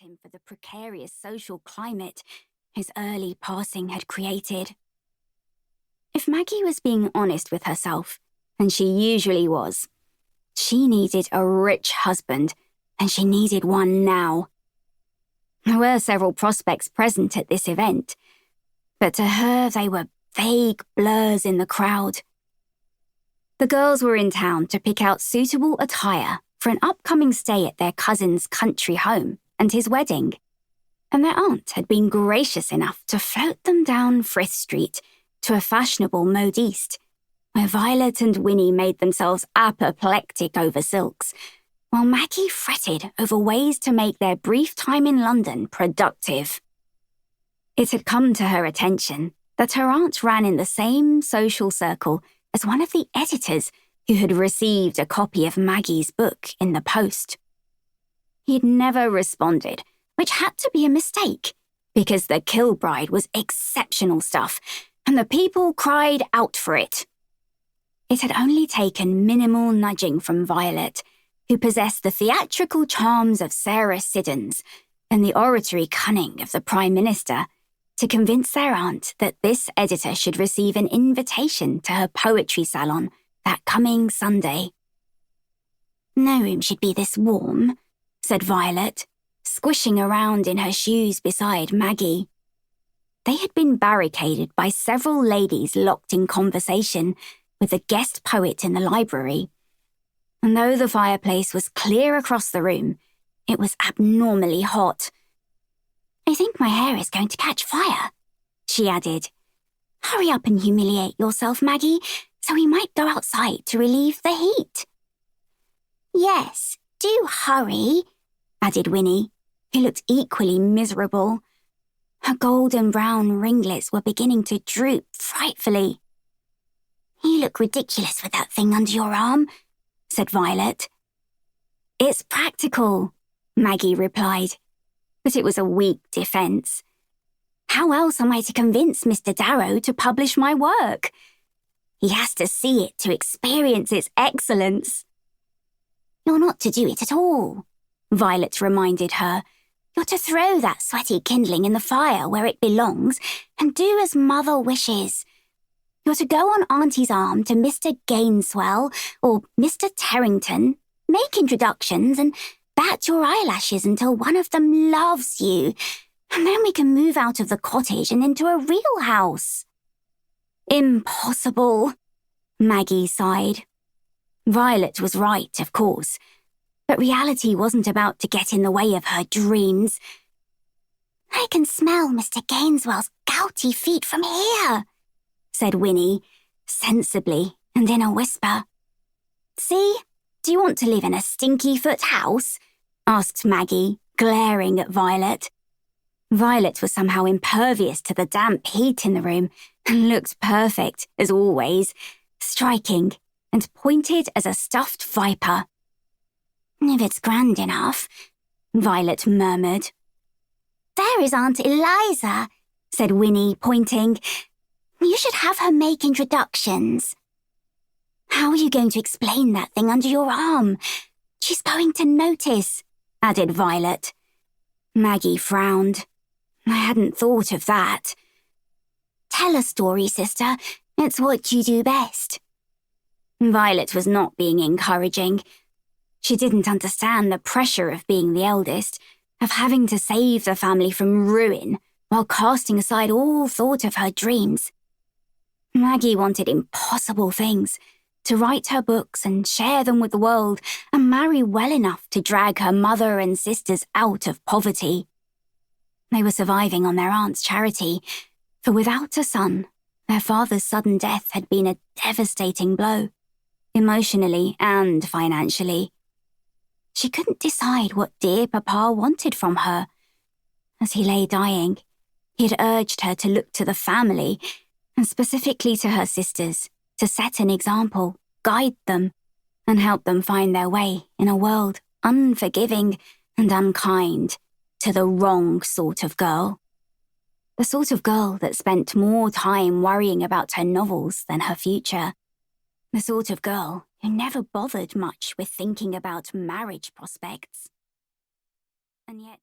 him for the precarious social climate his early passing had created. If Maggie was being honest with herself, and she usually was, she needed a rich husband, and she needed one now. There were several prospects present at this event, but to her they were vague blurs in the crowd. The girls were in town to pick out suitable attire for an upcoming stay at their cousin's country home and his wedding, and their aunt had been gracious enough to float them down Frith Street to a fashionable modiste, where Violet and Winnie made themselves apoplectic over silks, while Maggie fretted over ways to make their brief time in London productive. It had come to her attention that her aunt ran in the same social circle as one of the editors who had received a copy of Maggie's book in the post. He'd never responded, which had to be a mistake, because The Kilbride was exceptional stuff, and the people cried out for it. It had only taken minimal nudging from Violet, who possessed the theatrical charms of Sarah Siddons and the oratory cunning of the Prime Minister, to convince their aunt that this editor should receive an invitation to her poetry salon that coming Sunday. "No room should be this warm," said Violet, squishing around in her shoes beside Maggie. They had been barricaded by several ladies locked in conversation with the guest poet in the library, and though the fireplace was clear across the room, it was abnormally hot. "I think my hair is going to catch fire," she added. "Hurry up and humiliate yourself, Maggie, so we might go outside to relieve the heat." "Yes, do hurry," added Winnie, who looked equally miserable. Her golden brown ringlets were beginning to droop frightfully. "You look ridiculous with that thing under your arm," said Violet. "It's practical," Maggie replied, but it was a weak defence. "How else am I to convince Mr. Darrow to publish my work? He has to see it to experience its excellence." "You're not to do it at all," Violet reminded her. "You're to throw that sweaty kindling in the fire where it belongs and do as Mother wishes. You're to go on Auntie's arm to Mr. Gainswell or Mr. Terrington, make introductions and bat your eyelashes until one of them loves you, and then we can move out of the cottage and into a real house." "Impossible," Maggie sighed. Violet was right, of course, but reality wasn't about to get in the way of her dreams. "I can smell Mr. Gainswell's gouty feet from here," said Winnie, sensibly and in a whisper. "See, do you want to live in a stinky-foot house?" asked Maggie, glaring at Violet. Violet was somehow impervious to the damp heat in the room and looked perfect, as always, striking and pointed as a stuffed viper. "If it's grand enough," Violet murmured. "There is Aunt Eliza," said Winnie, pointing. "You should have her make introductions." "How are you going to explain that thing under your arm? She's going to notice," added Violet. Maggie frowned. "I hadn't thought of that." "Tell a story, sister. It's what you do best." Violet was not being encouraging. She didn't understand the pressure of being the eldest, of having to save the family from ruin while casting aside all thought of her dreams. Maggie wanted impossible things, to write her books and share them with the world and marry well enough to drag her mother and sisters out of poverty. They were surviving on their aunt's charity, for without a son, their father's sudden death had been a devastating blow, emotionally and financially. She couldn't decide what dear Papa wanted from her. As he lay dying, he had urged her to look to the family, and specifically to her sisters, to set an example, guide them, and help them find their way in a world unforgiving and unkind to the wrong sort of girl. The sort of girl that spent more time worrying about her novels than her future. The sort of girl who never bothered much with thinking about marriage prospects. And yet,